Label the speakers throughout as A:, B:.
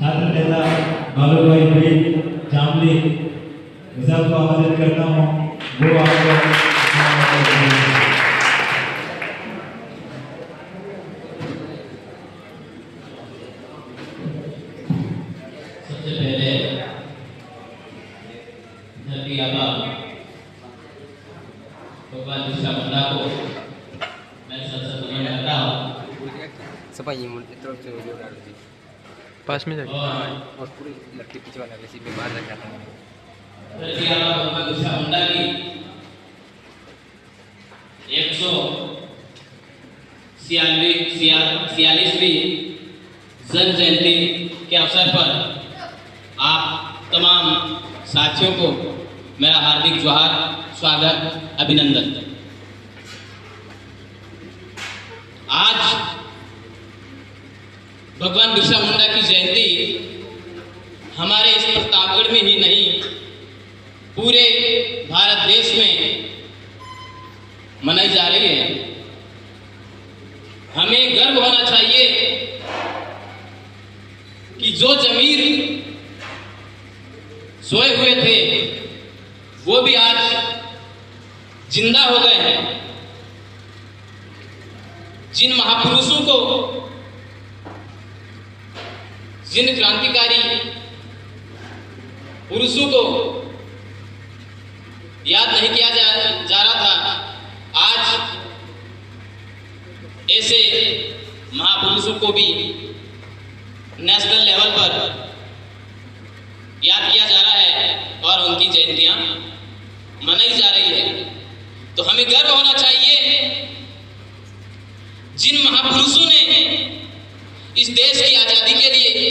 A: छात्र नेता बालू भाई भी जामली मिसाल को आमंत्रित करता हूँ, वो आपको
B: पास में जाके
C: और पूरी लड़की पीछे वाला वैसे में बाहर रख जाता है।
D: धरती आबा भगवान बिरसा मुंडा की 146वीं जन्म जयंती के अवसर पर आप तमाम साथियों को मेरा हार्दिक जोहार, स्वागत, अभिनंदन। आज भगवान बिरसा मुंडा की जयंती हमारे इस प्रतापगढ़ में ही नहीं, पूरे भारत देश में मनाई जा रही है। हमें गर्व होना चाहिए कि जो जमीर सोए हुए थे वो भी आज जिंदा हो गए हैं। जिन महापुरुषों को, जिन क्रांतिकारी पुरुषों को याद नहीं किया जा रहा था, आज ऐसे महापुरुषों को भी नेशनल लेवल पर याद किया जा रहा है और उनकी जयंतियां मनाई जा रही है। तो हमें गर्व होना चाहिए जिन महापुरुषों ने इस देश की आजादी के लिए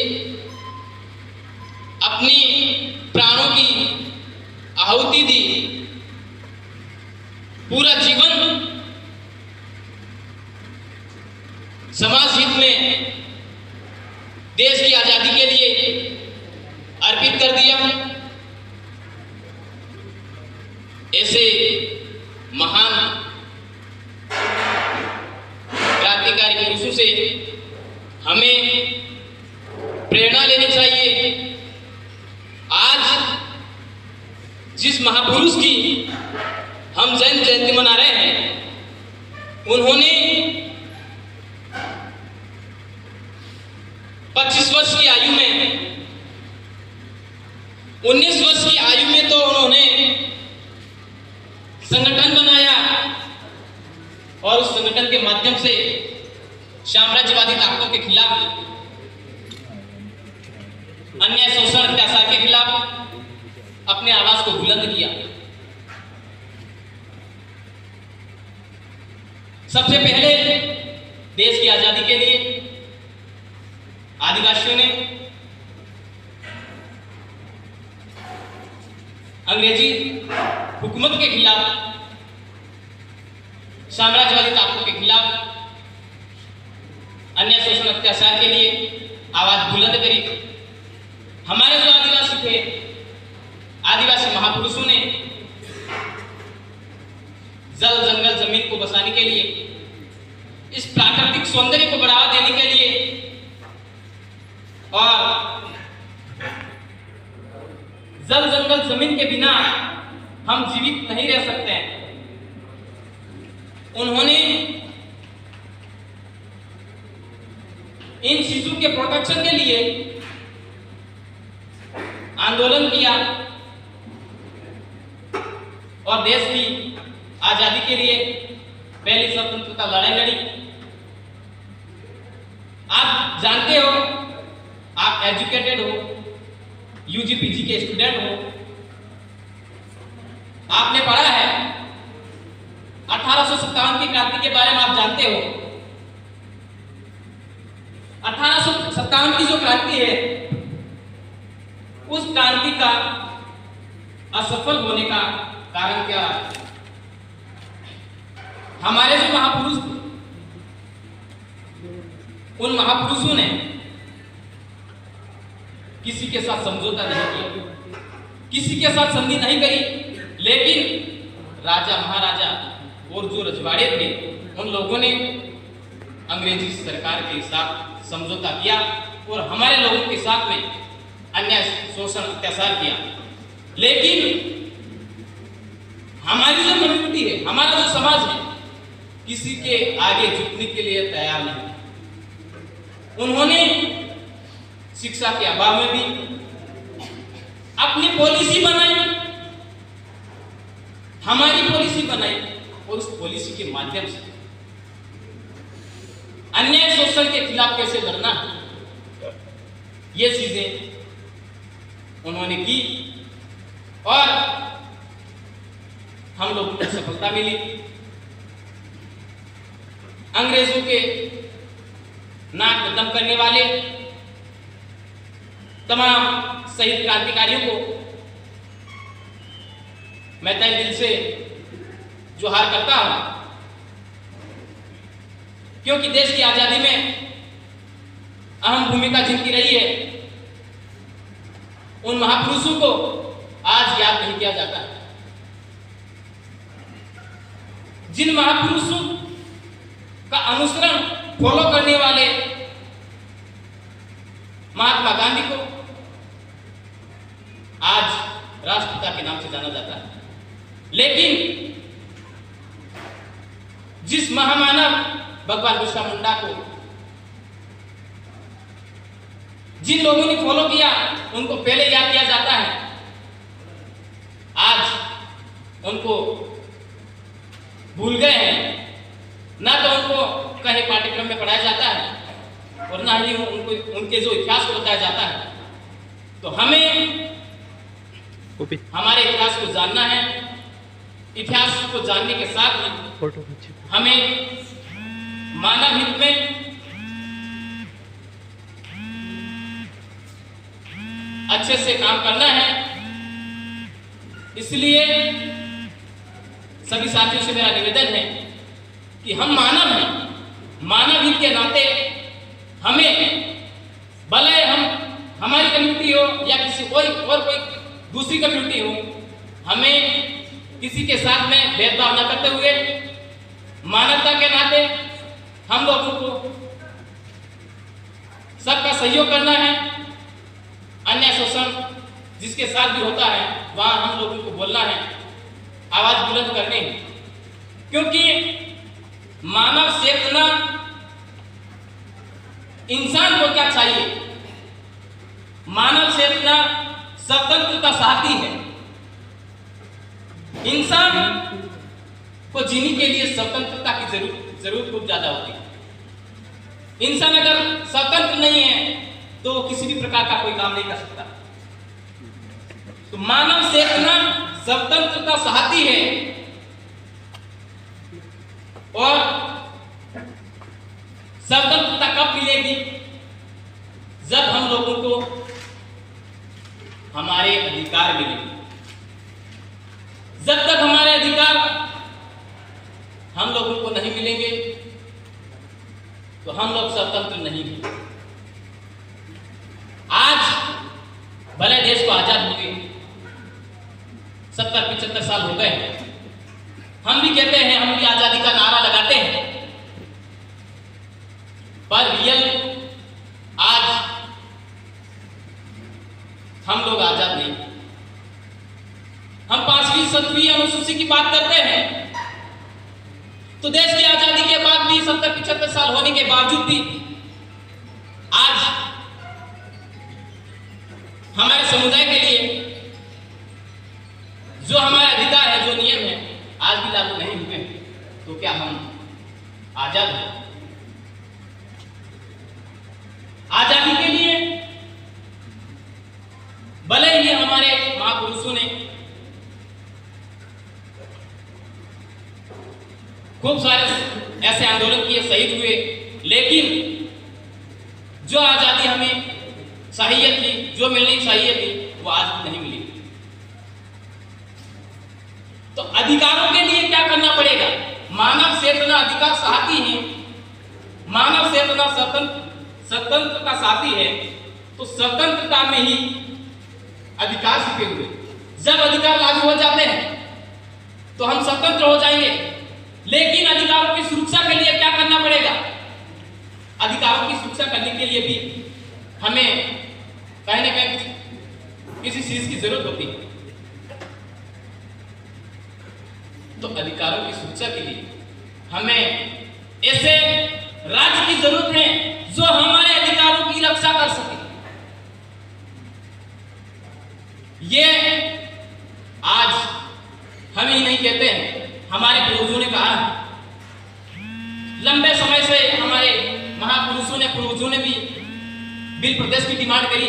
D: अपनी प्राणों की आहुति दी, पूरा जीवन समाज हित में देश की आजादी के लिए अर्पित कर दिया। ऐसे महान क्रांतिकारी पुरुषों से हमें प्रेरणा लेनी चाहिए। आज जिस महापुरुष की हम जन्म जयंती मना रहे हैं, उन्होंने 25 वर्ष की आयु में, 19 वर्ष की आयु में तो उन्होंने संगठन बनाया और उस संगठन के माध्यम से साम्राज्यवादी ताकतों के खिलाफ, अन्याय, शोषण, अत्याचार के खिलाफ अपने आवाज को बुलंद किया। सबसे पहले देश की आजादी के लिए आदिवासियों ने अंग्रेजी हुकूमत के खिलाफ, साम्राज्यवादी ताकतों के खिलाफ, अन्य शोषण, अत्याचार के लिए आवाज बुलंद करी। हमारे जो आदिवासी थे, आदिवासी महापुरुषों ने जल, जंगल, जमीन को बचाने के लिए, इस प्राकृतिक सौंदर्य को बढ़ावा देने के लिए और जल, जंगल, जमीन के बिना हम जीवित नहीं रह सकते हैं, उन्होंने इन चीजों के प्रोटेक्शन के लिए आंदोलन किया और देश की आजादी के लिए पहली स्वतंत्रता लड़ाई लड़ी। आप जानते हो, आप एजुकेटेड हो, यूजी पीजी के स्टूडेंट हो, आपने पढ़ा है 1857 की क्रांति के बारे में आप जानते हो। 1857 की जो क्रांति है, उस क्रांति का असफल होने का कारण क्या है? हमारे जो महापुरुष थे, उन महापुरुषों ने किसी के साथ समझौता नहीं किया, किसी के साथ संधि नहीं करी, लेकिन राजा, महाराजा और जो रजवाड़े थे, उन लोगों ने अंग्रेजी सरकार के साथ समझौता किया और हमारे लोगों के साथ में अन्याय, शोषण, अत्याचार किया। लेकिन हमारी जो कम्युनिटी है, हमारा जो समाज है, किसी के आगे झुकने के लिए तैयार नहीं। उन्होंने शिक्षा के अभाव में भी अपनी पॉलिसी बनाई, हमारी पॉलिसी बनाई, और उस पॉलिसी के माध्यम से अन्याय, शोषण के खिलाफ कैसे लड़ना है, ये चीजें उन्होंने की और हम लोगों को सफलता मिली। अंग्रेजों के नाक में दम करने वाले तमाम शहीद क्रांतिकारियों को मैं तहे दिल से जोहार करता हूं, क्योंकि देश की आजादी में अहम भूमिका जिनकी रही है, उन महापुरुषों को आज याद नहीं किया जाता। जिन महापुरुषों का अनुसरण, फॉलो करने वाले महात्मा गांधी को आज राष्ट्रपिता के नाम से जाना जाता है। लेकिन जिस महामानव भगवान बिरसा मुंडा को जिन लोगों ने फॉलो किया, उनको पहले याद किया जाता है। आज उनको भूल गए हैं, ना तो उनको कहीं पाठ्यक्रम में पढ़ाया जाता है और ना ही उनको उनके जो इतिहास को बताया जाता है। तो हमें हमारे इतिहास को जानना है। इतिहास को जानने के साथ ही हमें मानव हित में अच्छे से काम करना है। इसलिए सभी साथियों से मेरा निवेदन है कि हम मानव हैं, मानव हित के नाते हमें, भले हम हमारी कम्युनिटी हो या किसी कोई दूसरी कम्युनिटी हो, हमें किसी के साथ में भेदभाव न करते हुए मानवता के नाते हम लोगों को सबका सहयोग करना है। अन्याय, शोषण जिसके साथ भी होता है, वहां हम लोगों को बोलना है, आवाज बुलंद करनी है, क्योंकि मानव चेतना, इंसान को क्या चाहिए? मानव चेतना स्वतंत्रता चाहती है। इंसान को जीने के लिए स्वतंत्रता की जरूरत बहुत ज्यादा होती है। इंसान अगर स्वतंत्र नहीं है तो किसी भी प्रकार का कोई काम नहीं कर सकता। तो मानव चेतना स्वतंत्रता चाहती है और स्वतंत्रता कब मिलेगी? जब हम लोगों को हमारे अधिकार मिलेंगे। जब तक हमारे अधिकार हम लोगों को नहीं मिलेंगे तो हम लोग स्वतंत्र नहीं हैं। आज भले देश को आजाद हुए 70-75 साल हो गए, हम भी कहते हैं, हम भी आजादी का नारा लगाते हैं, पर रियल आज हम लोग आजाद नहीं। हम 5वीं 7वीं अनुसूची की बात करते हैं तो देश की आजादी के बाद भी 70-75 साल होने के बावजूद भी आज हमारे समुदाय के लिए जो हमारे अधिकार है, जो नियम है, आज भी लागू नहीं हुए। तो क्या हम आजाद हैं? आजादी के लिए भले ही हमारे महापुरुषों ने खूब सारे ऐसे आंदोलन किए, शहीद हुए, लेकिन जो आजादी हमें चाहिए थी, जो मिलनी चाहिए थी, वो आज भी नहीं मिली। तो अधिकारों के लिए क्या करना पड़ेगा? मानव चेतना अधिकार चाहती है, मानव चेतना स्वतंत्रता चाहती है, तो स्वतंत्रता में ही अधिकार छिपे हुए। जब अधिकार लागू हो जाते हैं तो हम स्वतंत्र हो जाएंगे। लेकिन अधिकारों की सुरक्षा के लिए क्या करना पड़ेगा? अधिकारों की सुरक्षा करने के लिए भी हमें कहीं ना कहीं किसी चीज की जरूरत होती है। तो अधिकारों की सुरक्षा के लिए हमें ऐसे राज्य की जरूरत है जो हमारे अधिकारों की रक्षा कर सके। ये आज हम ही नहीं कहते हैं, हमारे पूर्वजों ने कहा। लंबे समय से हमारे महापुरुषों ने पूर्वजों ने भी बिल प्रदेश की डिमांड करी।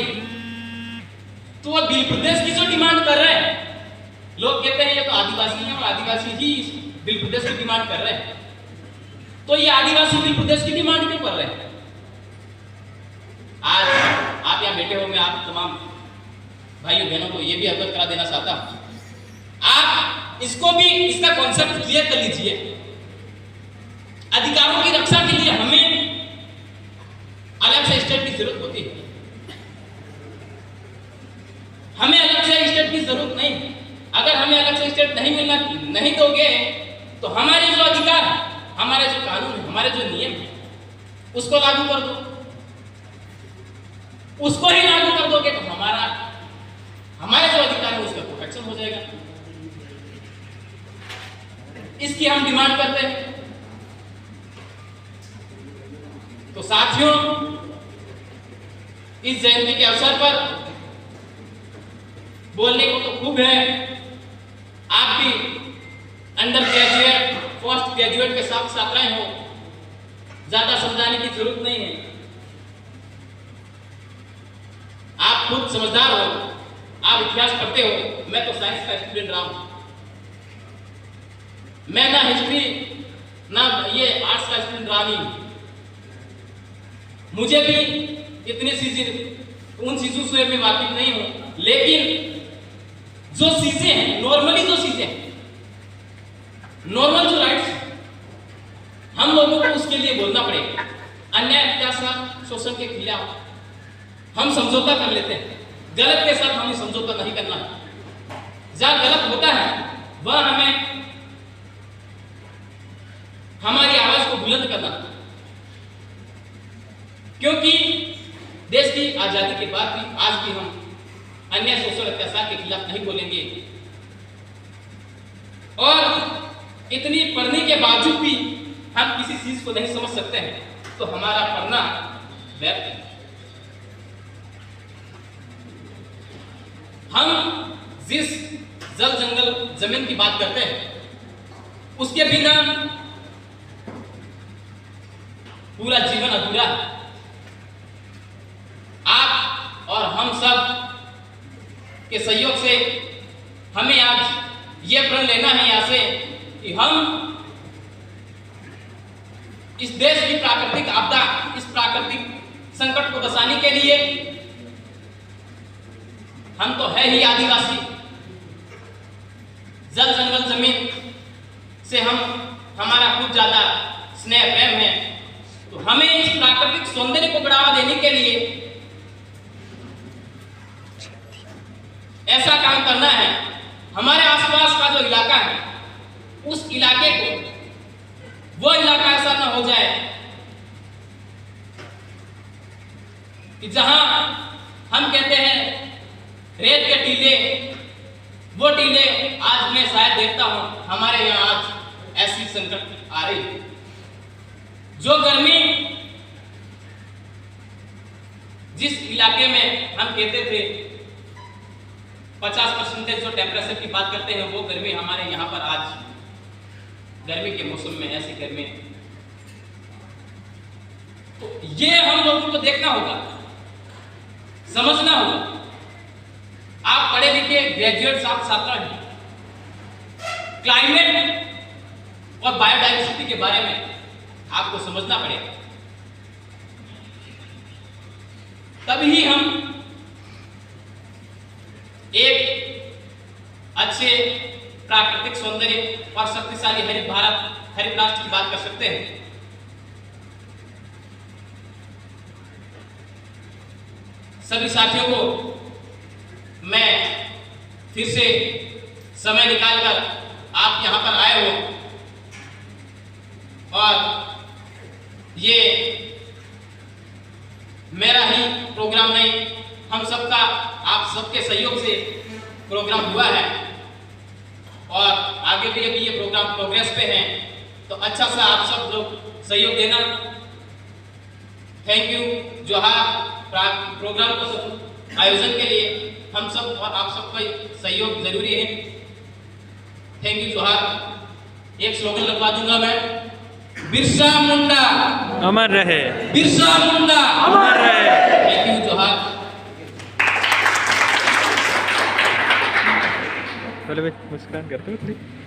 D: तो वो बिल प्रदेश की जो डिमांड कर रहे हैं, लोग कहते हैं ये तो आदिवासी हैं और आदिवासी ही बिल प्रदेश की डिमांड कर रहे हैं। तो ये आदिवासी बिल प्रदेश की डिमांड क्यों कर रहे हैं? आज आप यहाँ बैठे हो, मैं आप तमाम भाइयों बहनों को ये भी अवगत करा देना चाहता हूं। आप इसको भी, इसका कॉन्सेप्ट क्लियर कर लीजिए। अधिकारों की रक्षा के लिए हमें अलग से स्टेट की जरूरत होती है। हमें अलग से स्टेट की जरूरत नहीं। अगर हमें अलग से स्टेट नहीं दोगे तो हमारे जो अधिकार, हमारे जो कानून है, हमारे जो नियम है, उसको लागू कर दो। उसको ही लागू कर दोगे तो हमारे जो अधिकार है उसका प्रोटेक्शन हो जाएगा। इसकी हम डिमांड करते हैं। तो साथियों, इस जयंती के अवसर पर बोलने को तो खूब है। आप भी अंडर ग्रेजुएट, पोस्ट ग्रेजुएट के साथ छात्राएं हो, ज्यादा समझाने की जरूरत नहीं है। आप खुद समझदार हो, आप इतिहास पढ़ते हो। मैं तो साइंस का स्टूडेंट रहा हूं। मैं ना हिस्ट्री ना ये आर्ट्स का स्टूडेंट रहा नहीं। मुझे भी इतनी चीजें, उन चीजों से मैं वाकिफ नहीं हूं, लेकिन जो चीजें हैं, नॉर्मली जो चीजें हैं, नॉर्मल जो राइट्स, हम लोगों को उसके लिए बोलना पड़ेगा। अन्याय, अत्याचार, शोषण के खिलाफ हम समझौता कर लेते हैं। गलत के साथ हमें समझौता नहीं करना है। जहां गलत होता है वह हमें हमारी आवाज को बुलंद करना, क्योंकि देश की आजादी के बाद भी आज भी हम अन्य शोषण अत्याचार के खिलाफ नहीं बोलेंगे। और इतनी पढ़ने के बावजूद भी हम किसी चीज को नहीं समझ सकते हैं तो हमारा पढ़ना व्यर्थ है। हम जिस जल जंगल जमीन की बात करते हैं, उसके बिना पूरा जीवन अधूरा है। आप और हम सब के सहयोग से हमें आज ये प्रण लेना है यहाँ से कि हम इस देश की प्राकृतिक आपदा, इस प्राकृतिक संकट को बचाने के लिए, हम तो है ही आदिवासी, जल जंगल जमीन से हमारा कुछ ज्यादा स्नेह प्रेम है, तो हमें इस प्राकृतिक सौंदर्य को बढ़ावा देने के लिए ऐसा काम करना है। हमारे आसपास का जो इलाका है, उस इलाके को, वो इलाका ऐसा ना हो जाए कि जहां हम कहते हैं रेत के टीले, वो टीले आज मैं शायद देखता हूं हमारे यहाँ आज ऐसी संकट आ रही है। जो गर्मी जिस इलाके में हम कहते थे 50% जो टेम्परेचर की बात करते हैं, वो गर्मी हमारे यहाँ पर आज गर्मी के मौसम में ऐसी गर्मी। तो ये हम लोगों को देखना होगा, समझना होगा। आप पढ़े लिखे ग्रेजुएट छात्र हैं, क्लाइमेट और बायोडाइवर्सिटी के बारे में आपको समझना पड़ेगा, तभी हम एक अच्छे प्राकृतिक सौंदर्य और शक्तिशाली हरित भारत, हरित राष्ट्र की बात कर सकते हैं। सभी साथियों को मैं फिर से समय निकालकर आप यहां पर आए हो और ये मेरा ही प्रोग्राम नहीं, हम सबका आप सबके सहयोग से प्रोग्राम हुआ है और आगे भी अभी ये प्रोग्राम प्रोग्रेस पे है, तो अच्छा सा आप सब लोग सहयोग देना। Thank you. जोहार। प्रोग्राम को आयोजन के लिए हम सब और आप सबका सहयोग जरूरी है। Thank you. जोहार। एक स्लोगन लगवा दूंगा मैं, बिरसा मुंडा
B: अमर रहे,
D: बिरसा मुंडा
B: अमर रहे।
D: Thank you. जोहार।
B: चलो भाई मुस्कान करते हो थोड़ी।